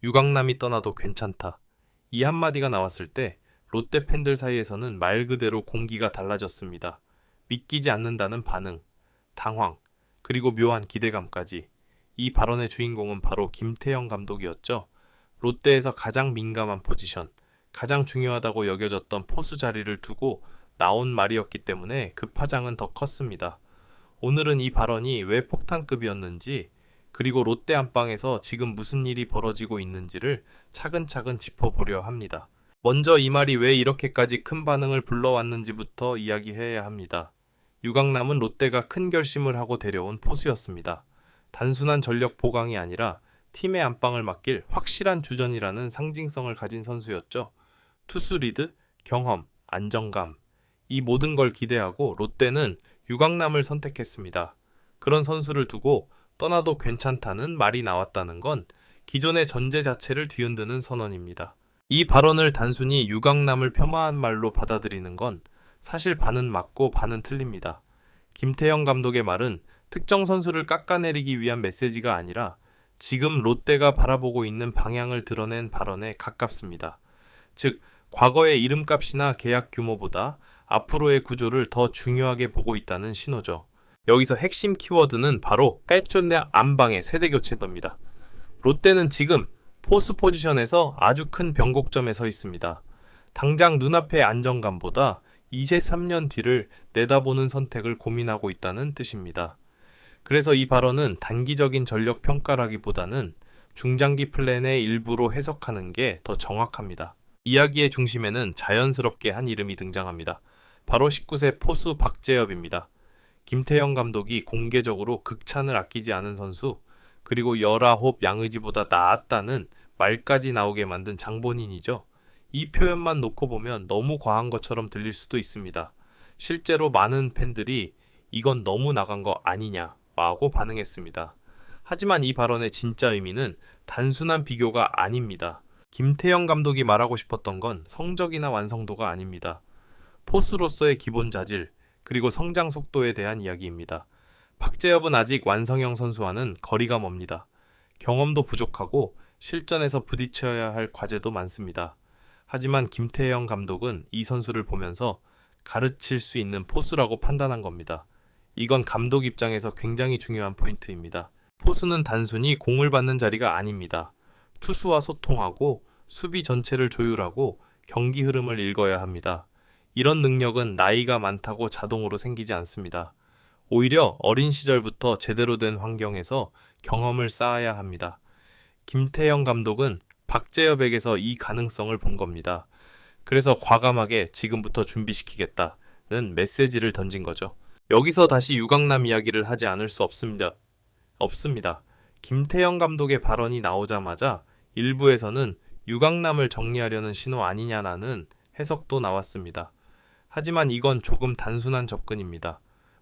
유강남이 떠나도 괜찮다. 이 한마디가 나왔을 때 롯데 팬들 사이에서는 말 그대로 공기가 달라졌습니다. 믿기지 않는다는 반응, 당황, 그리고 묘한 기대감까지. 이 발언의 주인공은 바로 김태형 감독이었죠. 롯데에서 가장 민감한 포지션, 가장 중요하다고 여겨졌던 포수 자리를 두고 나온 말이었기 때문에 그 파장은 더 컸습니다. 오늘은 이 발언이 왜 폭탄급이었는지, 그리고 롯데 안방에서 지금 무슨 일이 벌어지고 있는지를 차근차근 짚어보려 합니다. 먼저 이 말이 왜 이렇게까지 큰 반응을 불러왔는지부터 이야기해야 합니다. 유강남은 롯데가 큰 결심을 하고 데려온 포수였습니다. 단순한 전력 보강이 아니라 팀의 안방을 맡길 확실한 주전이라는 상징성을 가진 선수였죠. 투수 리드, 경험, 안정감, 이 모든 걸 기대하고 롯데는 유강남을 선택했습니다. 그런 선수를 두고 떠나도 괜찮다는 말이 나왔다는 건 기존의 전제 자체를 뒤흔드는 선언입니다. 이 발언을 단순히 유강남을 폄하한 말로 받아들이는 건 사실 반은 맞고 반은 틀립니다. 김태형 감독의 말은 특정 선수를 깎아내리기 위한 메시지가 아니라 지금 롯데가 바라보고 있는 방향을 드러낸 발언에 가깝습니다. 즉, 과거의 이름값이나 계약 규모보다 앞으로의 구조를 더 중요하게 보고 있다는 신호죠. 여기서 핵심 키워드는 바로 깔끔내 안방의 세대교체입니다. 롯데는 지금 포수 포지션에서 아주 큰 변곡점에 서 있습니다. 당장 눈앞의 안정감보다 23년 뒤를 내다보는 선택을 고민하고 있다는 뜻입니다. 그래서 이 발언은 단기적인 전력 평가라기보다는 중장기 플랜의 일부로 해석하는 게 더 정확합니다. 이야기의 중심에는 자연스럽게 한 이름이 등장합니다. 바로 19세 포수 박재엽입니다. 김태형 감독이 공개적으로 극찬을 아끼지 않은 선수, 그리고 19 양의지보다 나았다는 말까지 나오게 만든 장본인이죠. 이 표현만 놓고 보면 너무 과한 것처럼 들릴 수도 있습니다. 실제로 많은 팬들이 이건 너무 나간 거 아니냐 라고 반응했습니다. 하지만 이 발언의 진짜 의미는 단순한 비교가 아닙니다. 김태형 감독이 말하고 싶었던 건 성적이나 완성도가 아닙니다. 포수로서의 기본 자질, 그리고 성장 속도에 대한 이야기입니다. 박재엽은 아직 완성형 선수와는 거리가 멉니다. 경험도 부족하고 실전에서 부딪혀야 할 과제도 많습니다. 하지만 김태형 감독은 이 선수를 보면서 가르칠 수 있는 포수라고 판단한 겁니다. 이건 감독 입장에서 굉장히 중요한 포인트입니다. 포수는 단순히 공을 받는 자리가 아닙니다. 투수와 소통하고 수비 전체를 조율하고 경기 흐름을 읽어야 합니다. 이런 능력은 나이가 많다고 자동으로 생기지 않습니다. 오히려 어린 시절부터 제대로 된 환경에서 경험을 쌓아야 합니다. 김태형 감독은 박재엽에게서 이 가능성을 본 겁니다. 그래서 과감하게 지금부터 준비시키겠다는 메시지를 던진 거죠. 여기서 다시 유강남 이야기를 하지 않을 수 없습니다. 김태형 감독의 발언이 나오자마자 일부에서는 유강남을 정리하려는 신호 아니냐라는 해석도 나왔습니다. 하지만 이건 조금 단순한 접근입니다.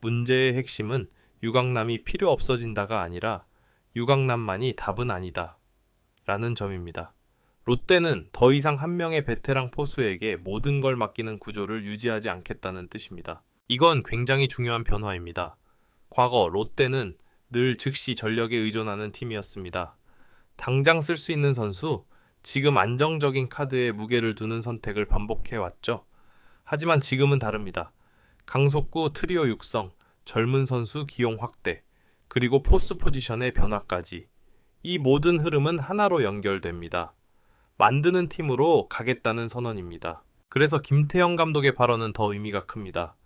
문제의 핵심은 유강남이 필요 없어진다가 아니라 유강남만이 답은 아니다 라는 점입니다. 롯데는 더 이상 한 명의 베테랑 포수에게 모든 걸 맡기는 구조를 유지하지 않겠다는 뜻입니다. 이건 굉장히 중요한 변화입니다. 과거 롯데는 늘 즉시 전력에 의존하는 팀이었습니다. 당장 쓸 수 있는 선수, 지금 안정적인 카드에 무게를 두는 선택을 반복해왔죠. 하지만 지금은 다릅니다. 강속구 트리오 육성, 젊은 선수 기용 확대, 그리고 포스 포지션의 변화까지. 이 모든 흐름은 하나로 연결됩니다. 만드는 팀으로 가겠다는 선언입니다. 그래서 김태형 감독의 발언은 더 의미가 큽니다.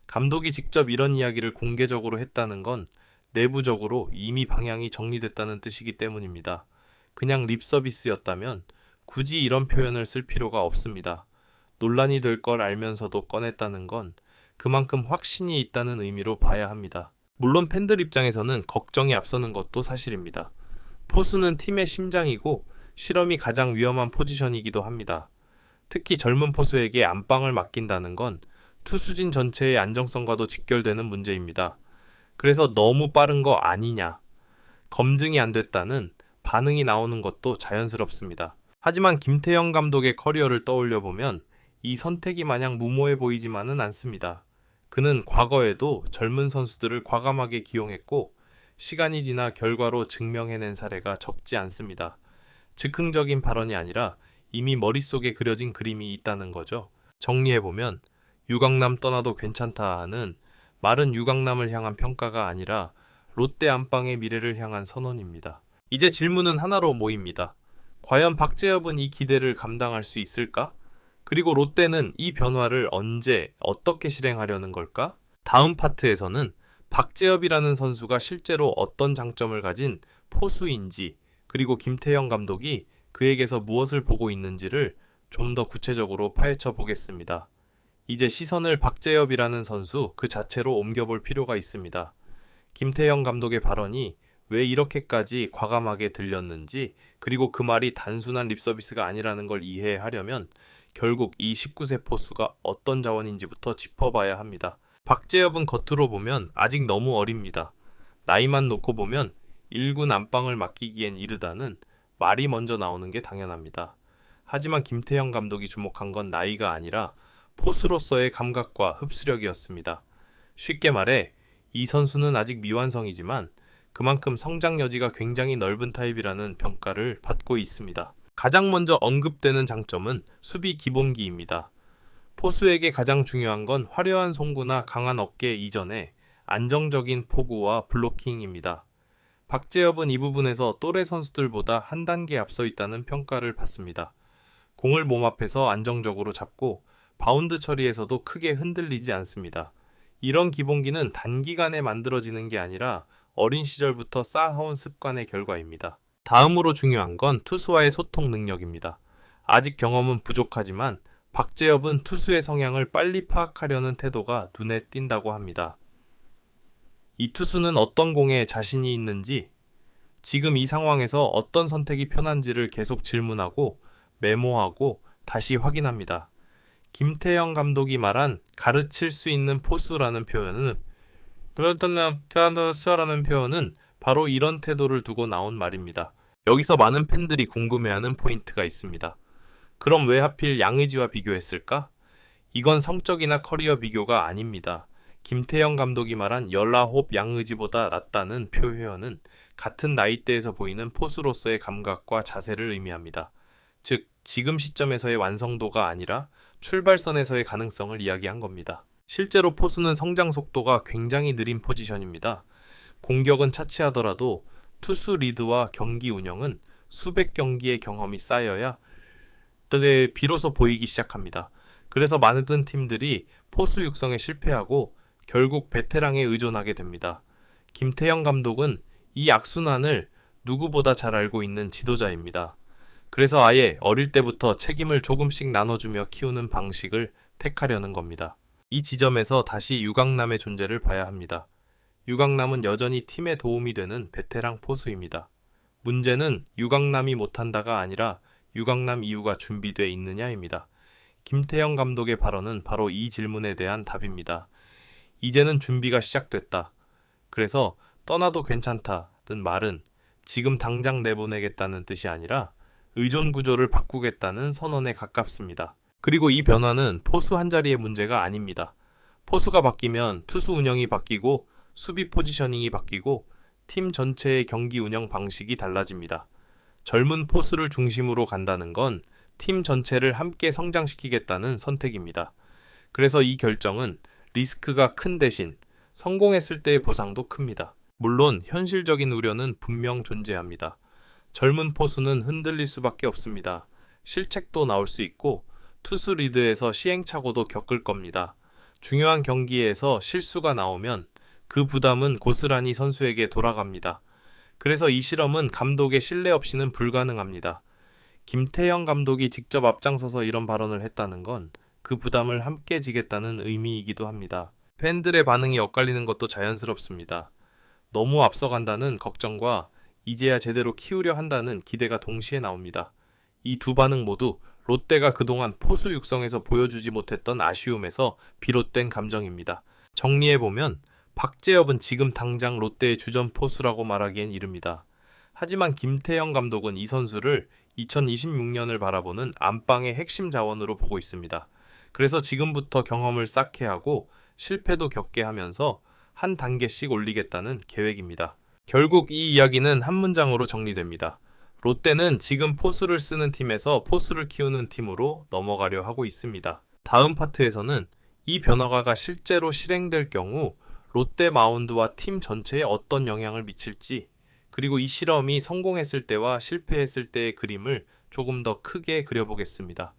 감독이 직접 이런 이야기를 공개적으로 했다는 건 내부적으로 이미 방향이 정리됐다는 뜻이기 때문입니다. 그냥 립서비스였다면 굳이 이런 표현을 쓸 필요가 없습니다. 논란이 될 걸 알면서도 꺼냈다는 건 그만큼 확신이 있다는 의미로 봐야 합니다. 물론 팬들 입장에서는 걱정이 앞서는 것도 사실입니다. 포수는 팀의 심장이고 실험이 가장 위험한 포지션이기도 합니다. 특히 젊은 포수에게 안방을 맡긴다는 건 투수진 전체의 안정성과도 직결되는 문제입니다. 그래서 너무 빠른 거 아니냐, 검증이 안 됐다는 반응이 나오는 것도 자연스럽습니다. 하지만 김태형 감독의 커리어를 떠올려보면 이 선택이 마냥 무모해 보이지만은 않습니다. 그는 과거에도 젊은 선수들을 과감하게 기용했고 시간이 지나 결과로 증명해낸 사례가 적지 않습니다. 즉흥적인 발언이 아니라 이미 머릿속에 그려진 그림이 있다는 거죠. 정리해보면 유강남 떠나도 괜찮다는 말은 유강남을 향한 평가가 아니라 롯데 안방의 미래를 향한 선언입니다. 이제 질문은 하나로 모입니다. 과연 박재엽은 이 기대를 감당할 수 있을까? 그리고 롯데는 이 변화를 언제 어떻게 실행하려는 걸까? 다음 파트에서는 박재엽이라는 선수가 실제로 어떤 장점을 가진 포수인지, 그리고 김태형 감독이 그에게서 무엇을 보고 있는지를 좀 더 구체적으로 파헤쳐 보겠습니다. 이제 시선을 박재엽이라는 선수 그 자체로 옮겨볼 필요가 있습니다. 김태형 감독의 발언이 왜 이렇게까지 과감하게 들렸는지, 그리고 그 말이 단순한 립서비스가 아니라는 걸 이해하려면 결국 이 19세 포수가 어떤 자원인지부터 짚어봐야 합니다. 박재엽은 겉으로 보면 아직 너무 어립니다. 나이만 놓고 보면 1군 안방을 맡기기엔 이르다는 말이 먼저 나오는 게 당연합니다. 하지만 김태형 감독이 주목한 건 나이가 아니라 포수로서의 감각과 흡수력이었습니다. 쉽게 말해 이 선수는 아직 미완성이지만 그만큼 성장 여지가 굉장히 넓은 타입이라는 평가를 받고 있습니다. 가장 먼저 언급되는 장점은 수비 기본기입니다. 포수에게 가장 중요한 건 화려한 송구나 강한 어깨 이전에 안정적인 포구와 블로킹입니다. 박재엽은 이 부분에서 또래 선수들보다 한 단계 앞서 있다는 평가를 받습니다. 공을 몸 앞에서 안정적으로 잡고 바운드 처리에서도 크게 흔들리지 않습니다. 이런 기본기는 단기간에 만들어지는 게 아니라 어린 시절부터 쌓아온 습관의 결과입니다. 다음으로 중요한 건 투수와의 소통 능력입니다. 아직 경험은 부족하지만 박재엽은 투수의 성향을 빨리 파악하려는 태도가 눈에 띈다고 합니다. 이 투수는 어떤 공에 자신이 있는지, 지금 이 상황에서 어떤 선택이 편한지를 계속 질문하고 메모하고 다시 확인합니다. 김태형 감독이 말한 가르칠 수 있는 포수라는 표현은 바로 이런 태도를 두고 나온 말입니다. 여기서 많은 팬들이 궁금해하는 포인트가 있습니다. 그럼 왜 하필 양의지와 비교했을까? 이건 성적이나 커리어 비교가 아닙니다. 김태형 감독이 말한 열라홉 양의지보다 낫다는 표현은 같은 나이대에서 보이는 포수로서의 감각과 자세를 의미합니다. 즉, 지금 시점에서의 완성도가 아니라 출발선에서의 가능성을 이야기한 겁니다. 실제로 포수는 성장 속도가 굉장히 느린 포지션입니다. 공격은 차치하더라도 투수 리드와 경기 운영은 수백 경기의 경험이 쌓여야 비로소 보이기 시작합니다. 그래서 많은 팀들이 포수 육성에 실패하고 결국 베테랑에 의존하게 됩니다. 김태형 감독은 이 악순환을 누구보다 잘 알고 있는 지도자입니다. 그래서 아예 어릴 때부터 책임을 조금씩 나눠주며 키우는 방식을 택하려는 겁니다. 이 지점에서 다시 유강남의 존재를 봐야 합니다. 유강남은 여전히 팀에 도움이 되는 베테랑 포수입니다. 문제는 유강남이 못한다가 아니라 유강남 이유가 준비되어 있느냐입니다. 김태형 감독의 발언은 바로 이 질문에 대한 답입니다. 이제는 준비가 시작됐다. 그래서 떠나도 괜찮다는 말은 지금 당장 내보내겠다는 뜻이 아니라 의존 구조를 바꾸겠다는 선언에 가깝습니다. 그리고 이 변화는 포수 한 자리의 문제가 아닙니다. 포수가 바뀌면 투수 운영이 바뀌고 수비 포지셔닝이 바뀌고 팀 전체의 경기 운영 방식이 달라집니다. 젊은 포수를 중심으로 간다는 건 팀 전체를 함께 성장시키겠다는 선택입니다. 그래서 이 결정은 리스크가 큰 대신 성공했을 때의 보상도 큽니다. 물론 현실적인 우려는 분명 존재합니다. 젊은 포수는 흔들릴 수밖에 없습니다. 실책도 나올 수 있고 투수 리드에서 시행착오도 겪을 겁니다. 중요한 경기에서 실수가 나오면 그 부담은 고스란히 선수에게 돌아갑니다. 그래서 이 실험은 감독의 신뢰 없이는 불가능합니다. 김태형 감독이 직접 앞장서서 이런 발언을 했다는 건 그 부담을 함께 지겠다는 의미이기도 합니다. 팬들의 반응이 엇갈리는 것도 자연스럽습니다. 너무 앞서간다는 걱정과 이제야 제대로 키우려 한다는 기대가 동시에 나옵니다. 이 두 반응 모두 롯데가 그동안 포수 육성에서 보여주지 못했던 아쉬움에서 비롯된 감정입니다. 정리해보면 박재엽은 지금 당장 롯데의 주전 포수라고 말하기엔 이릅니다. 하지만 김태형 감독은 이 선수를 2026년을 바라보는 안방의 핵심 자원으로 보고 있습니다. 그래서 지금부터 경험을 쌓게 하고 실패도 겪게 하면서 한 단계씩 올리겠다는 계획입니다. 결국 이 이야기는 한 문장으로 정리됩니다. 롯데는 지금 포수를 쓰는 팀에서 포수를 키우는 팀으로 넘어가려 하고 있습니다. 다음 파트에서는 이 변화가 실제로 실행될 경우 롯데 마운드와 팀 전체에 어떤 영향을 미칠지, 그리고 이 실험이 성공했을 때와 실패했을 때의 그림을 조금 더 크게 그려보겠습니다.